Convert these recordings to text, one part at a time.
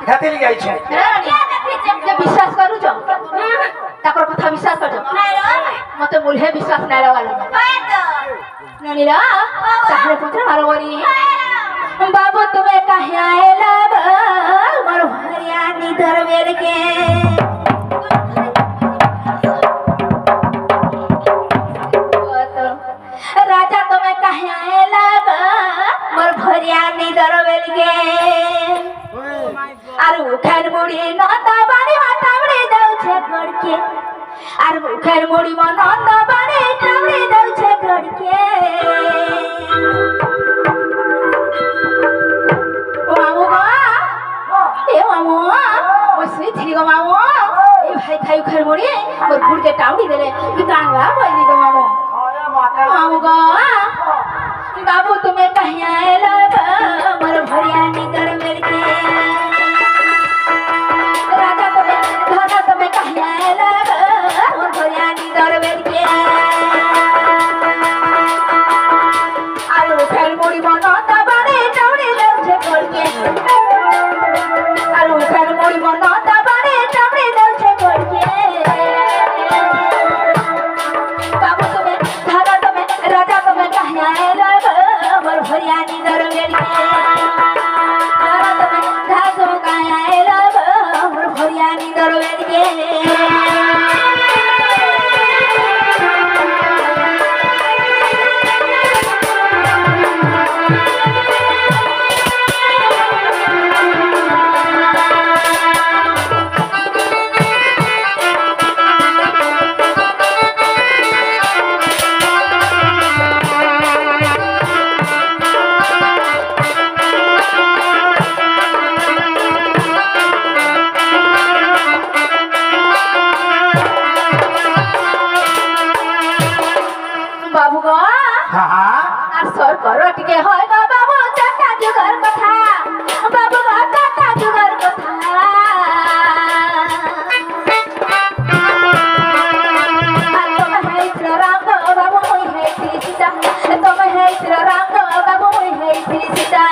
हेते लि जाई छै जे विश्वास करू जो ताकर कथा विश्वास कर मते मुल्हे विश्वास नै लागल ननीरा ताहरे पुत्र मारो बनी बाबू तुम्हें कहे आएला मोर भरिया निधर बेर के राजा तुम्हें कहे आएला मोर भरिया निधर बेर के आर उखर मुड़ी नंदा बाड़ी माटावड़ी दउ छे घर के आर उखर मुड़ी म नंदा बाड़ी टावड़ी दउ छे घर के मामू ए भाई खाई उखर मुड़ी और गुड़ के टावड़ी देले बिकांगा बोली गो मामू मामू गो बाबू तुम्हें कहीं आएला मोर भरिया निकर मेर के राजा तुम्हें धना तुम्हें कहीं आएला मोर भरिया निकर मेर के आलू उखर मुड़ी बनता बाड़े टावड़ी दउ छे घर के आलू उखर मुड़ी बनता बाड़े टावड़ी दउ छे घर के बाबू तुम्हें धना तुम्हें राजा तुम्हें कहीं आएला मोर भरिया निकर मेर के धना तुम्हें धासो कहीं आएला मोर भरिया निकर मेर के बाबू गो हां सर करो टिके होय गो बाबू चाटा जुगर कथा बाबू गो चाटा जुगर कथा तुम है श्री राम गो बाबू होय है श्री सीता तुम है श्री राम गो बाबू होय है श्री सीता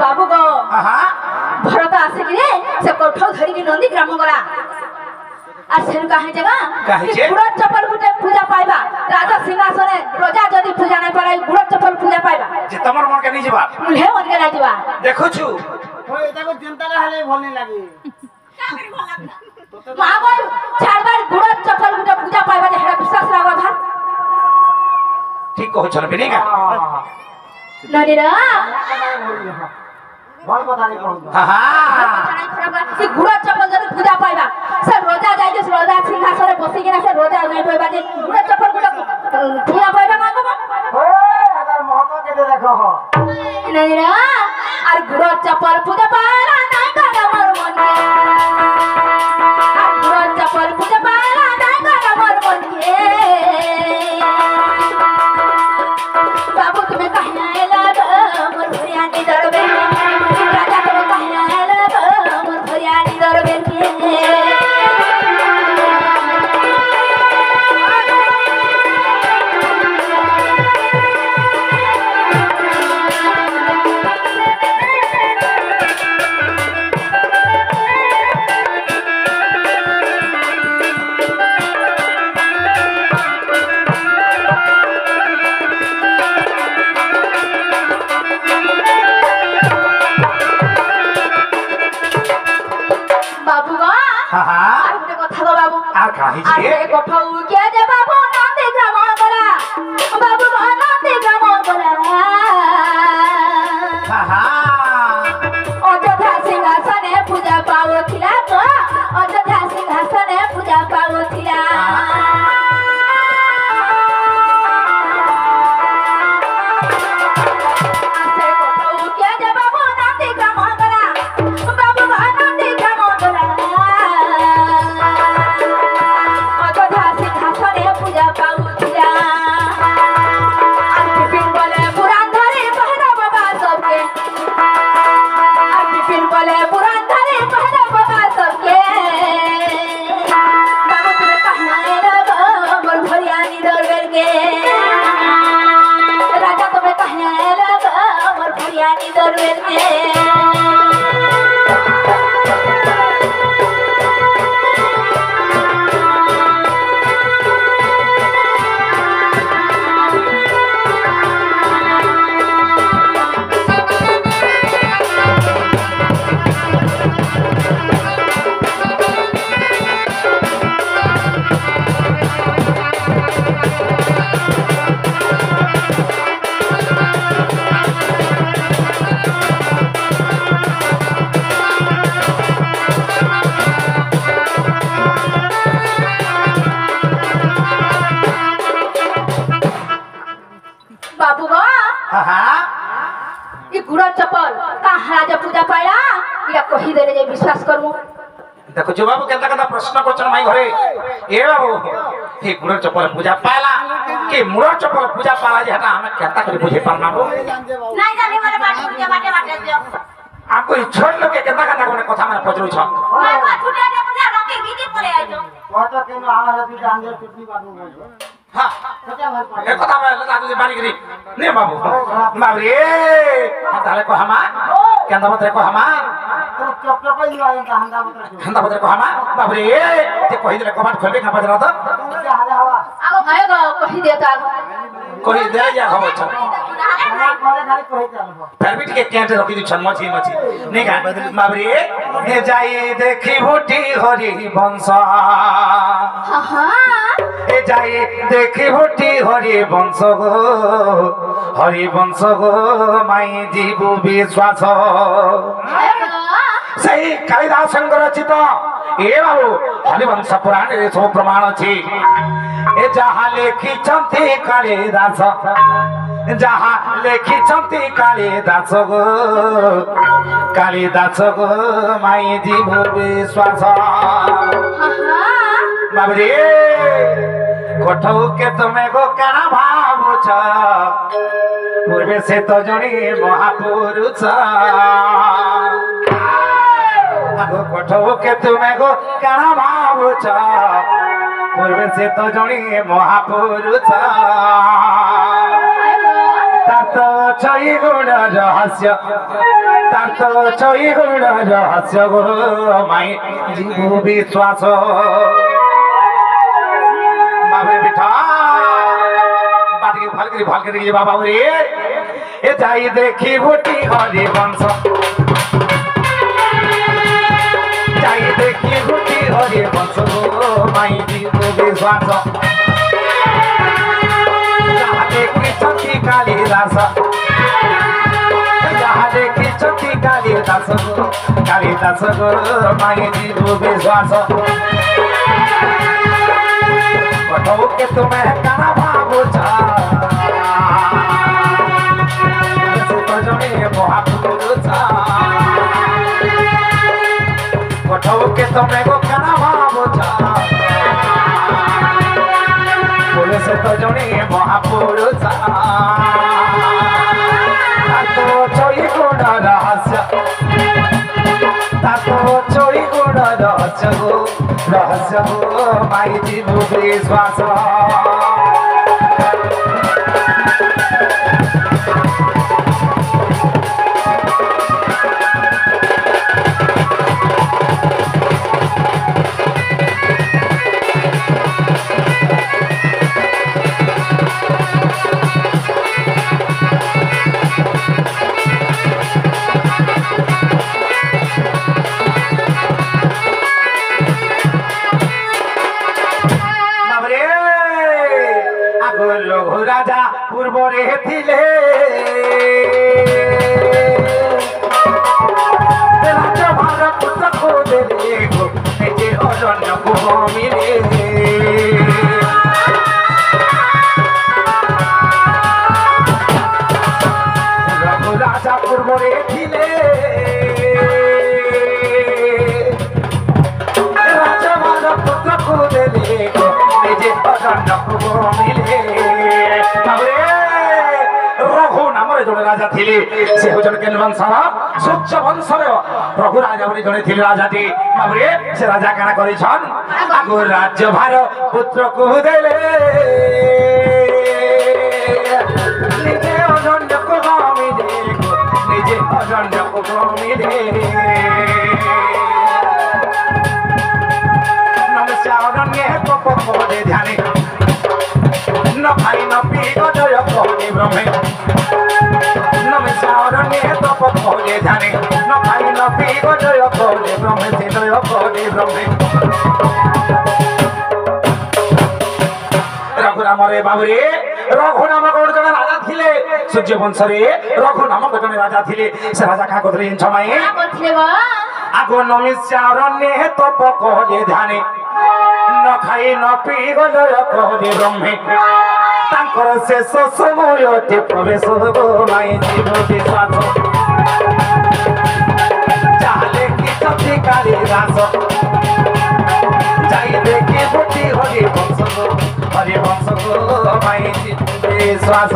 बाबू गो भरत आसे कि से कोठौ धरी कि नंदी ग्राम गला आ सेन काहे जगह कि गुड़ चपल गुटे पूजा पाइबा राजा सिंहासने रोजा जदी पूजा नै पाई गुड़ चपल पूजा पाइबा जे तमर मन के नै जीवा मुल्हे मन के नै जीवा देखो छु ओए एटा को जनता रहले भल नै लागी का करी भल लागला मागो छाड़बार गुड़ चपल गुटे पूजा पाइबा जे हेरा विश्वास लागो भा ठीक कहो चल बिनेगा ननीरा ଭଲ କଥା ରେ କହୁଛ ସେ ଗୁଡ଼ ଚପଲ ଯଦି ପୂଜା ପାଇବା ସେ ରୋଜା ଯାଇକି ରୋଜା ସିଂହାସନରେ ବସିକିନା ସେ ରୋଜା ନାଇଁ ପାଇବା ଯେ ଗୁଡ଼ ଚପଲ ଗୁଡ଼ ପୂଜା ପାଇବା ନା କବ अगर मौका के दे देखो नहीं ना और गुड़ चप्पल पूजा पाला नहीं करा मोर मन के और गुड़ चप्पल पूजा पाला नहीं करा मोर मन के बाबू तुम्हें कहना है लाग मोर भरियानी दरबे राजा तुम्हें कहना है लाग मोर भरियानी दरबे देखो जो बाबू केता केता प्रश्न क्वेश्चन माई घरे ए बाबू हे गुड़ चपल पूजा पाला के मुड़ चपल पूजा पाला जे हटा हमें केता करे बुझे पाना बो नहीं जाने वाले बात पूजा बाटे बाटे दियो आपको ई छोड़ लो के केता केता कोने कथा माने पचरू छ मैं को छुटे दे पूजा रोके गीती पड़े आजो वाटा के ना आला दी आंदर चटनी बाटू बोल हां कथा भर ए कथा में लगा तुझे बारी करी ने बाबू बाबू रे ताले को हमा केंदा मत को हमा चप चप ही आया था हंदा बदरे को हमा बाबू रे ते कहि देले कबाट खोलबे का बदरा तो हाले हवा आगो भयो गो कहि दे त कहि दे या खबर छ खाली कहि चलबो परमिट के कैंटे रखी दी छन मछी मछी नहीं का बाबू रे हे जाई देखी भूटी हरि वंश हां ए जाई देखी भूटी हरि वंश गो माई जीवु विश्वास सही कालिदास रचित ए बाबू हरिवंश पुराण रे सब प्रमाण अछि ए जहाँ लेखी चंती कालिदास जहाँ लेखी चंती कालिदास गो माई जीव विश्वास बाबरे कोठौ के तुमे गो काना भावुछ पूर्वे से तो जणी महापुरुष कोठौ के तुमे गो काना भावुछ पूर्वे से तो जणी महापुरुष तातो छई गुण रहस्य तातो छई गुण रहस्य गो माई जीव विश्वास बाबरे बिठा बाटी भाल करी बाबा रे ए जाई देखी भूटी हरि वंश जाई देखी भूटी हरि वंश गो माई जीव विश्वास जहाँ देखी चंदी कालिदास जहाँ देखी चंदी कालिदास কালিদাস গো মাই জীব বিশ্বাস কঠৌ কে তুমি কানা ভাবুছা জনে মহাপুরুষ কঠৌ কে তুমি গো কানা ভাবুছা পুরুষ তো জনে মহাপুরুষ তাতো চই গুণ রহস্য তাতো চই গুণ রহস্য গো মাই জীব বিশ্বাস রাজা পূর্বরে ছিলে রাজভার পুত্র খোঁজে নিজে অরণ্য ভূমিরে রঘু রাজা পূর্বরে ছিলে রাজভার পুত্র খোঁজে নিজে অরণ্য ভূমিরে রঘু নামরে জনে রাজা থিলে সে হচ্ছেন কেন বংশ সূর্য বংশর রঘু রাজা বলে জনে থিলে রাজাটি বাবরে সে রাজা কানা করেছন আগু রাজ্য ভার পুত্র কু দেলে নিজে অরণ্য কু গমি দে নিজে অরণ্য কু গমি দে নমস্কার অরণ্যে পপ পদে ধ্যানে ন ভাই ন পি গজয় কহনি ব্রহ্মে নমস্কার অরণ্যে তপ কহলে ধ্যানে ন ভাই ন পি গজয় কহলে ব্রহ্মে চিনয় কহলে ব্রহ্মে রঘু নামরে বাবুরে রঘু নামক জনে রাজা থিলে সূর্য বংশরে রঘু নামক জনে রাজা থিলে সে রাজা কা কতলে সময় আগো নমস্কার অরণ্যে তপ কহলে ধ্যানে ন খাই ন পি গজয় কহলে ব্রহ্মে তাঙ্কর শেষ সময়তে প্রবেশ মাই জীব বিশ্বাস যাহলে কি সত্যিকারী দাস যাই দেখি বুটি হরি বংশ মাই জীব বিশ্বাস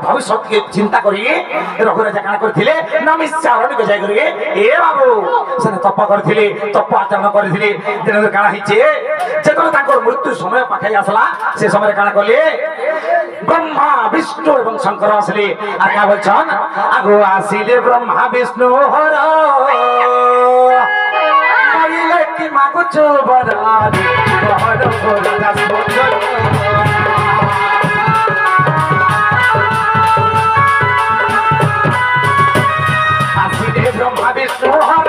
ভবিষ্যৎকে চিন্তা করি রঘু রাজা কাଣା କରିଥିଲେ ନମିଷା ଅରଣ୍ୟକୁ ଯାଇ କରି ଏ ବାବୁ ସେନେ ତପ କରିଥିଲେ ତପ ଆଚରଣ କରିଥିଲେ ତେଣୁ କାଣା ହେଇଛି ଯେତେବେଳେ ତାଙ୍କର ମୃତ୍ୟୁ ସମୟ ପାଖେଇ ଆସିଲା ସେ ସମୟରେ କାଣା କଲେ ବ୍ରହ୍ମା ବିଷ୍ଣୁ ଏବଂ ଶଙ୍କର ଆସିଲେ আর কা বলছন আগো আসিলে ব্রহ্মা বিষ্ণু হর কইলে কি মাগুছো বরাদি বহর রাজা সুন্দর ব্রহ্মা বিষ্ণু হর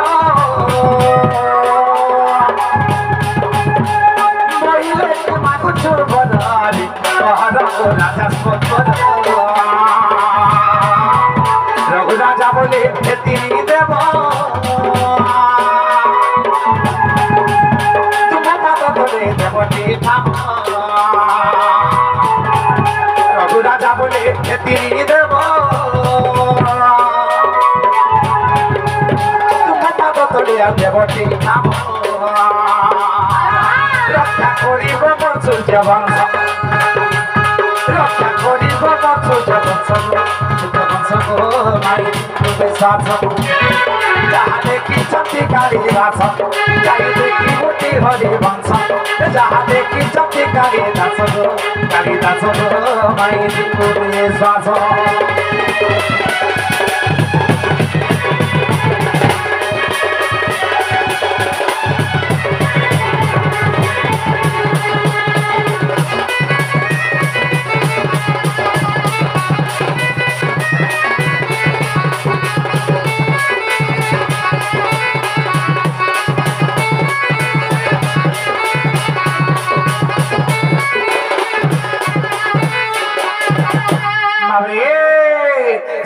বইলে মাগুছো বরাদি বহর রাজা সুন্দর রঘু রাজা বলে তিনি দেব তোমার পাতা ধরে দেবটি থাম রঘু রাজা বলে তিনি দেব তোমার পাতা ধরে দেবটি থাম রক্ষা করিব সূর্য বংশ রক্ষা করিব সূর্য বংশ दास गो माई विश्वास जहाँ देखी चंदी काली दास जाई देखी मोटी हरि वंश जहाँ देखी चंदी काली दास गो माई विश्वास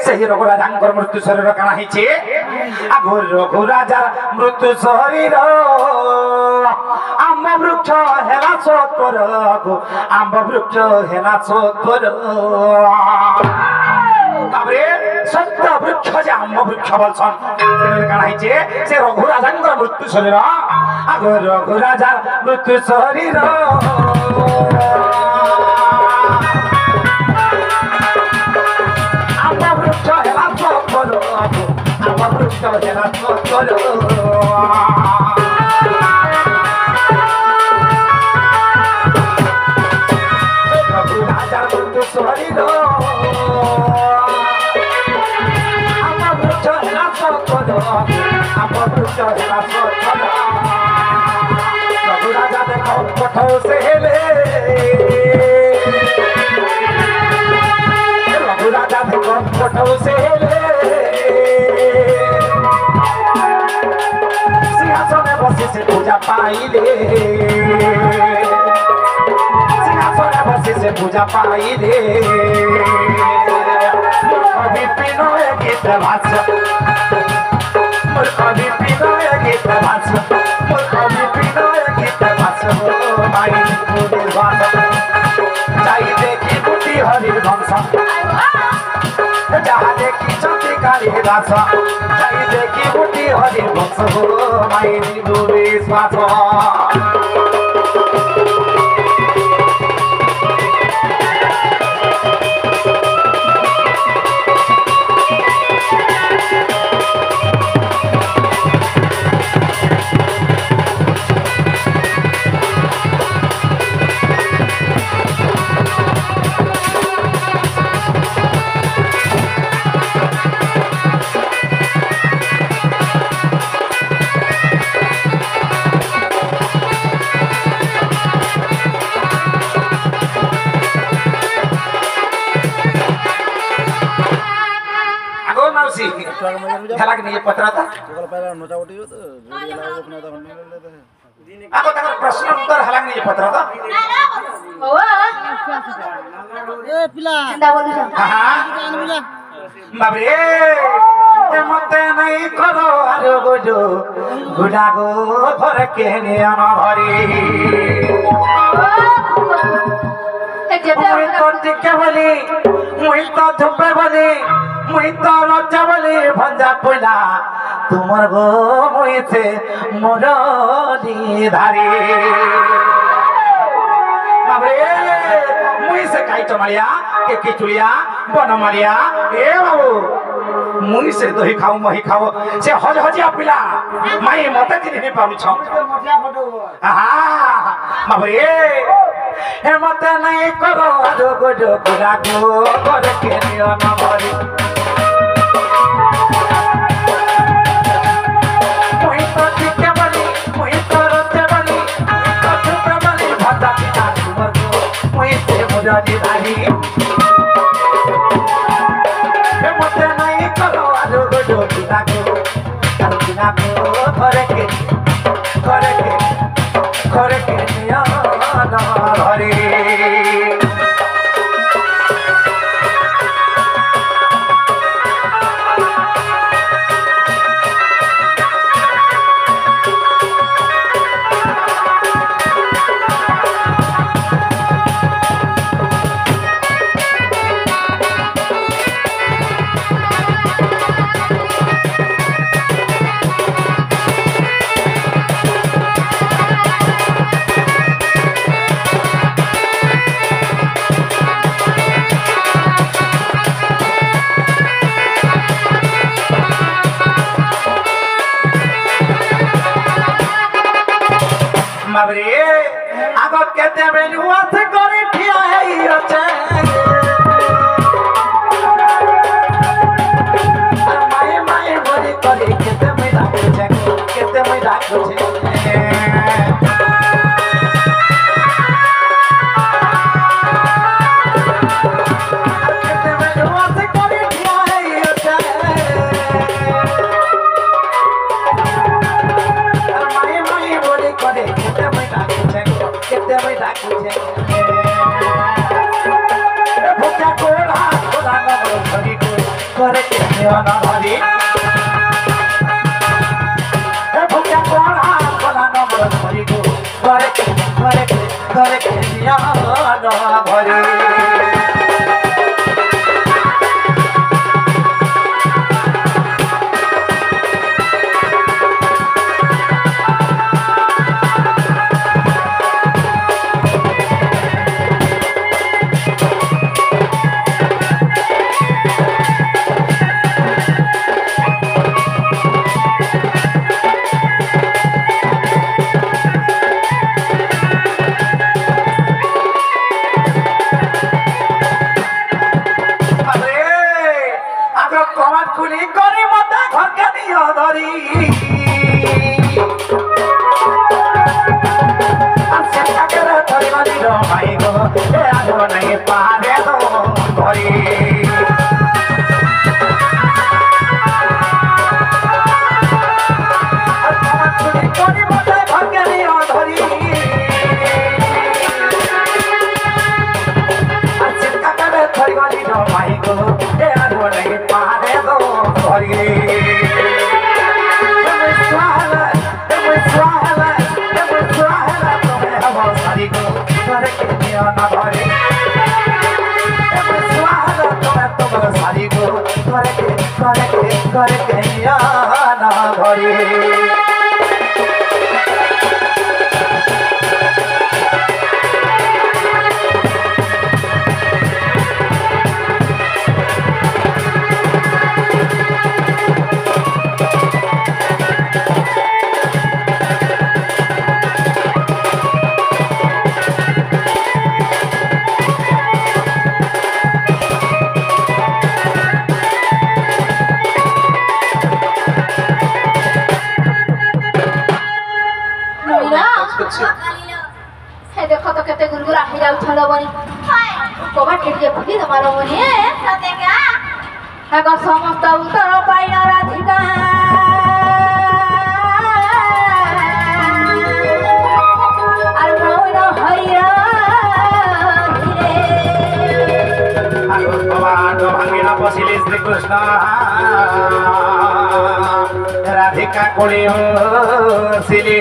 সেই রঘুরাজাঙ্কর মৃত্যু শরীর কানা হয়েছে আগর রঘুরাজার মৃত্যু শরীর আম্ব বৃক্ষ হেলা সত্তর আম্ব বৃক্ষ হেলা সত্তর তারপরে সত্য বৃক্ষ যে আম্ব বৃক্ষ বলছেন কানা হয়েছে সে রঘুরাজাঙ্কর মৃত্যু শরীর আগর রঘুরাজার মৃত্যু শরীর রাজা দেখো কোথাও সে হেলে রাজা দেখো কোথাও সে হেলে সিংহাসনে বসে সে পূজা পাইলে সিংহাসনে বসে সে পূজা পাইলে বিপিন গীত ভাষ বিপিন গীত ভাষ বিপিন গীত ভাষ মাই ভাষ যাই দেখি বুটি হরি বংশ যাহা দেখি চন্দ্রী কালী দাস যাই দেখি বুটি হরি বংশ মাই বিশ্বাস খেলা নিয়ে পত্রাতা ako tagar प्रश्न उत्तर हलांग नहीं पत्र था ए पिला चिंता बोलू जा हां बाबरे ते मते नहीं करो आरो गोजो गुडागो फरक केने अन भरी मुई तो टिके बोली मुई तो धुपे बोली मुई तो लज्जा बोली भंजा पुला तुमर गो मुई से मोरनी धारी बाबरे मुई से काई चमालिया के किचुलिया बन मारिया ए बाबू मुई से दही खाऊ मही खाओ से हज हजिया पिला माई मते चिन्हि नहीं पाउछ मोटिया फोटो आहा बाबरे ए मते नहीं करो आदो गोडो गुरागो कर के नियो न भरी मुई तो टिके बली मुई तो रते बली तो छुपे बली भता पिता तुमर को मुई से मुरादी धारी ए मते नहीं करो आदो गोडो गुरागो कर के नियो न भरी বাবরে আগ কেতে বেলু আছে করে ঠিয়া হই আছে মায়ে মায়ে বলি করে কেতে মে ডাকুছে কেতে মে ডাকুছে देखो तो कहते गुरगुरा ही जाऊ छलो बनी कोबाट के लिए फुकी तुम्हारो बनी सते का अगर समस्त उतर पाइन राधिका আর মন হইরা হিরে আলো বাবা ভাঙিনা বসিলে শ্রীকৃষ্ণ রাধিকা কোলে সিলি